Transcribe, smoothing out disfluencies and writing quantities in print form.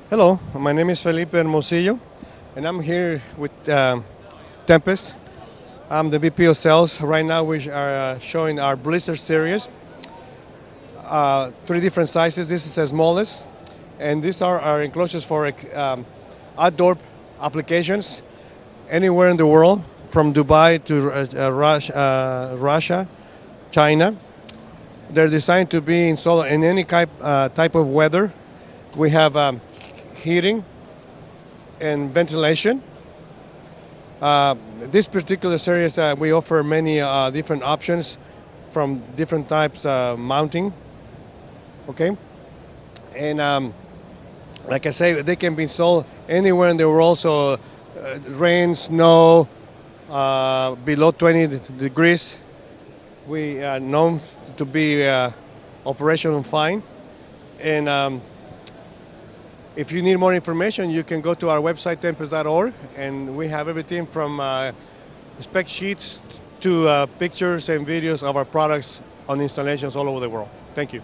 Hello, my name is Felipe Hermosillo, and I'm here with Tempest. I'm the VP of Sales. Right now, we are showing our Blizzard series, three different sizes. This is the smallest, and these are our enclosures for outdoor applications anywhere in the world, from Dubai to Russia, China. They're designed to be installed in any type of weather. We have heating and ventilation. This particular series, we offer many different options from different types of mounting. Okay, and like I say, they can be installed anywhere in the world. So rain, snow, below 20 degrees, we are known to be operational fine. And if you need more information, you can go to our website, tempest.org, and we have everything from spec sheets to pictures and videos of our products on installations all over the world. Thank you.